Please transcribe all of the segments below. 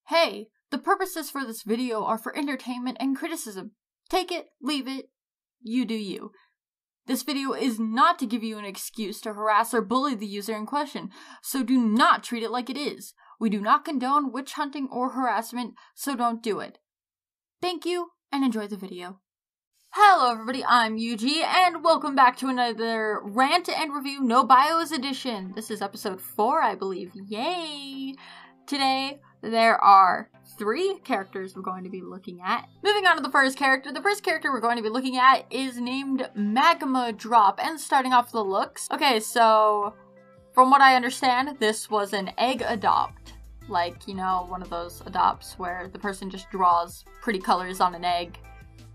Hey, the purposes for this video are for entertainment and criticism. Take it, leave it, you do you. This video is not to give you an excuse to harass or bully the user in question, so do not treat it like it is. We do not condone witch hunting or harassment, so don't do it. Thank you, and enjoy the video. Hello everybody, I'm Yuji, and welcome back to another Rant and Review No Bios edition. This is episode 4, I believe. Yay! Today, there are 3 characters we're going to be looking at. Moving on to the first character we're going to be looking at is named Magma Drop, and starting off the looks. Okay, so from what I understand, this was an egg adopt. Like, you know, one of those adopts where the person just draws pretty colors on an egg,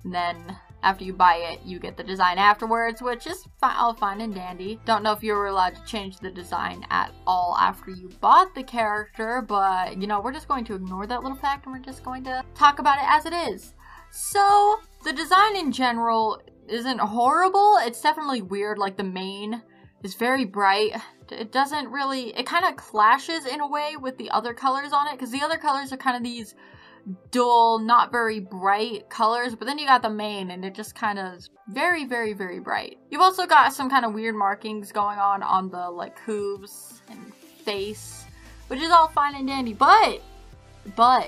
and then after you buy it, you get the design afterwards, which is all fine and dandy. Don't know if you were allowed to change the design at all after you bought the character, but, you know, we're just going to ignore that little fact and we're just going to talk about it as it is. So, the design in general isn't horrible. It's definitely weird, like the mane is very bright. It doesn't really, it kind of clashes in a way with the other colors on it, because the other colors are kind of these dull, not very bright colors, but then you got the mane and it just kind of is very, very, very bright. You've also got some kind of weird markings going on the like hooves and face, which is all fine and dandy, but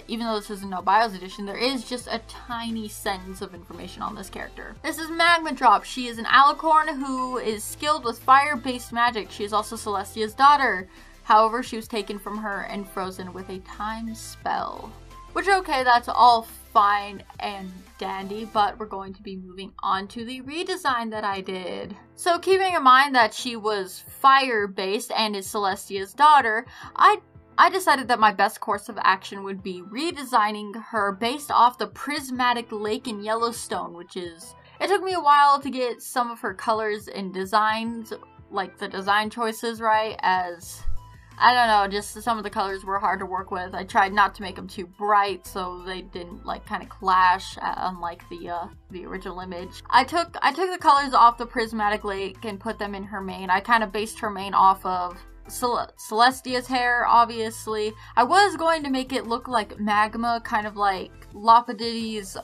even though this is a No Bios edition, there is just a tiny sentence of information on this character. This is Magma Drop. She is an alicorn who is skilled with fire-based magic. She is also Celestia's daughter. However, she was taken from her and frozen with a time spell. Which, okay, that's all fine and dandy, but we're going to be moving on to the redesign that I did. So keeping in mind that she was fire-based and is Celestia's daughter, I decided that my best course of action would be redesigning her based off the prismatic lake in Yellowstone, which is... It took me a while to get some of her colors and designs, like the design choices right, as... I don't know, just some of the colors were hard to work with. I tried not to make them too bright so they didn't like kind of clash, unlike the original image. I took the colors off the prismatic lake and put them in her mane. I kind of based her mane off of Celestia's hair, obviously. I was going to make it look like magma, kind of like Lapididdy's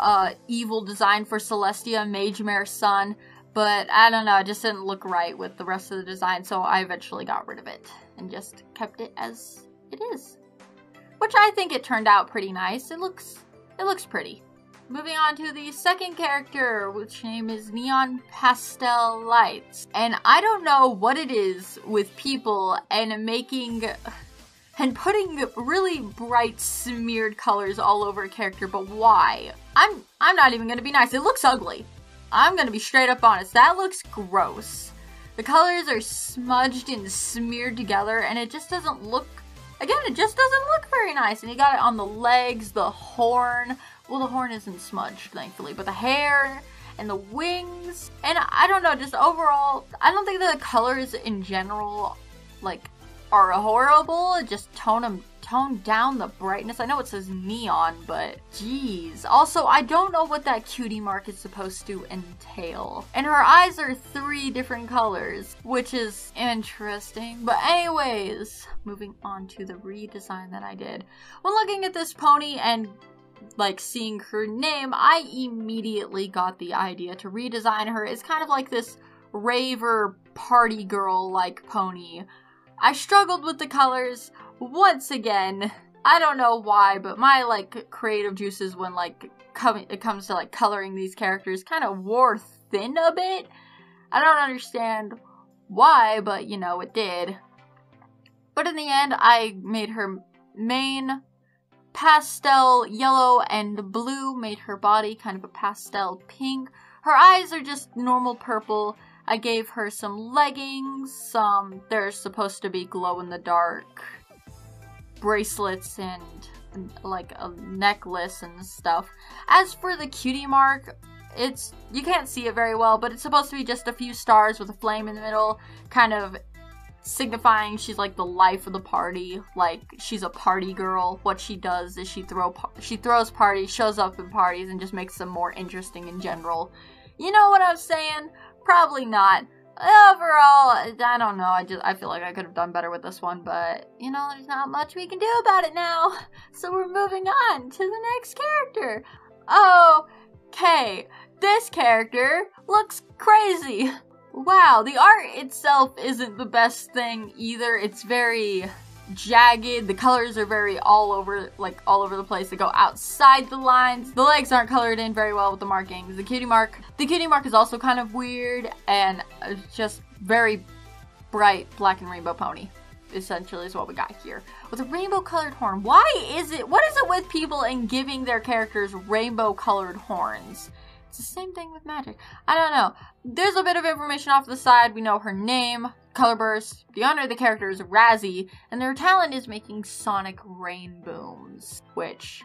evil design for Celestia, Mage Mare's son. But I don't know, it just didn't look right with the rest of the design, so I eventually got rid of it and just kept it as it is. Which I think it turned out pretty nice. It looks pretty. Moving on to the second character, which name is Neon Pastel Lights. And I don't know what it is with people and putting really bright smeared colors all over a character, but why? I'm not even gonna be nice. It looks ugly. I'm gonna be straight up honest, that looks gross. The colors are smudged and smeared together and it just doesn't look, again, it just doesn't look very nice. And you got it on the legs, the horn, well the horn isn't smudged thankfully, but the hair and the wings. And I don't know, just overall, I don't think the colors in general, like, are horrible. Just tone down the brightness. I know it says neon, but geez. Also, I don't know what that cutie mark is supposed to entail. And her eyes are 3 different colors, which is interesting. But anyways, moving on to the redesign that I did. When looking at this pony and like seeing her name, I immediately got the idea to redesign her. It's kind of like this raver party girl like pony. I struggled with the colors. Once again, I don't know why, but my, like, creative juices when, like, it comes to, like, coloring these characters kind of wore thin a bit. I don't understand why, but, you know, it did. But in the end, I made her mane pastel yellow and blue, made her body kind of a pastel pink. Her eyes are just normal purple. I gave her some leggings, they're supposed to be glow-in-the-dark bracelets and like a necklace and stuff. As for the cutie mark, you can't see it very well, but it's supposed to be just a few stars with a flame in the middle, kind of signifying she's like the life of the party, like she's a party girl. What she does is she throws parties, shows up in parties, and just makes them more interesting in general. You know what I'm saying? Probably not, Overall, I don't know, I feel like I could have done better with this one, but, you know, there's not much we can do about it now. So we're moving on to the next character. Okay, this character looks crazy. Wow, the art itself isn't the best thing either. It's very jagged. The colors are very all over the place. They go outside the lines. The legs aren't colored in very well with the markings. The cutie mark is also kind of weird, and just very bright black and rainbow pony, essentially, is what we got here. With a rainbow colored horn. What is it with people and giving their characters rainbow colored horns? It's the same thing with magic. I don't know. There's a bit of information off the side. We know her name, color burst. The owner of the character is Razzie, and their talent is making sonic rain booms. Which,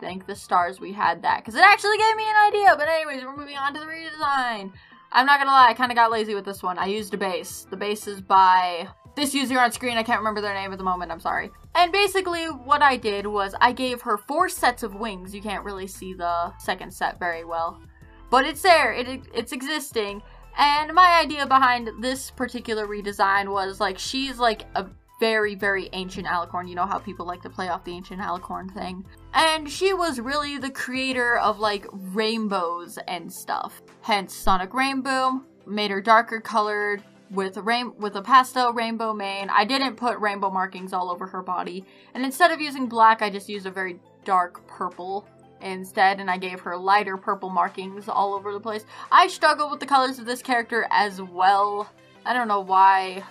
thank the stars we had that, because it actually gave me an idea. But anyways, we're moving on to the redesign. I'm not gonna lie, I kind of got lazy with this one. I used a base. The base is by this user on screen. I can't remember their name at the moment, I'm sorry. And basically what I did was I gave her 4 sets of wings. You can't really see the second set very well, but it's there, it's existing. And my idea behind this particular redesign was, like, she's like a very, very ancient alicorn. You know how people like to play off the ancient alicorn thing. And she was really the creator of, like, rainbows and stuff. Hence Sonic Rainbow, made her darker colored with a pastel rainbow mane. I didn't put rainbow markings all over her body. And instead of using black, I just used a very dark purple instead, and I gave her lighter purple markings all over the place. I struggle with the colors of this character as well. I don't know why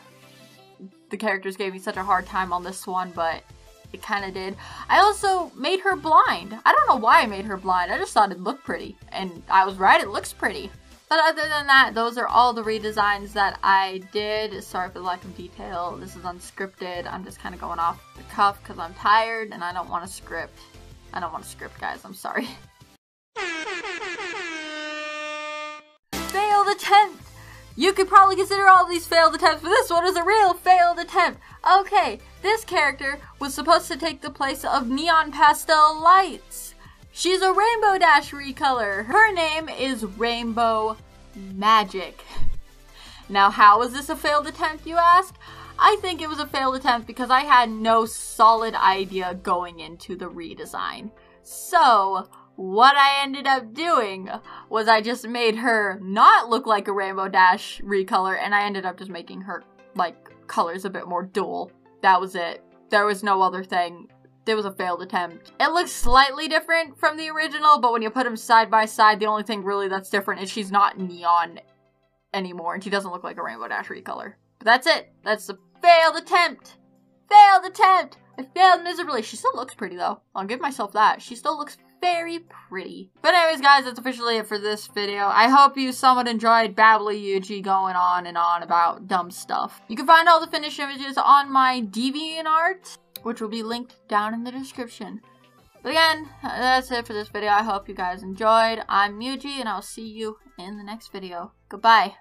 the characters gave me such a hard time on this one, but it kind of did. I also made her blind. I don't know why I made her blind. I just thought it looked pretty, and I was right, it looks pretty. But other than that, those are all the redesigns that I did. Sorry for the lack of detail. This is unscripted. I'm just kind of going off the cuff because I'm tired and I don't want to script. I don't want to script, guys. I'm sorry. Failed attempt! You could probably consider all of these failed attempts, but this one is a real failed attempt. Okay, this character was supposed to take the place of Neon Pastel Lights. She's a Rainbow Dash recolor. Her name is Rainbow Magic. Now, how was this a failed attempt, you ask? I think it was a failed attempt because I had no solid idea going into the redesign. So, what I ended up doing was I just made her not look like a Rainbow Dash recolor, and I ended up just making her, like, colors a bit more dual. That was it. There was no other thing. It was a failed attempt. It looks slightly different from the original, but when you put them side by side, the only thing really that's different is she's not neon anymore, and she doesn't look like a Rainbow Dash recolor. But that's it. That's the failed attempt! Failed attempt! I failed miserably. She still looks pretty, though. I'll give myself that. She still looks very pretty. But anyways, guys, that's officially it for this video. I hope you somewhat enjoyed Babbly Yuji going on and on about dumb stuff. You can find all the finished images on my DeviantArt, which will be linked down in the description. But again, that's it for this video. I hope you guys enjoyed. I'm Yuji, and I'll see you in the next video. Goodbye.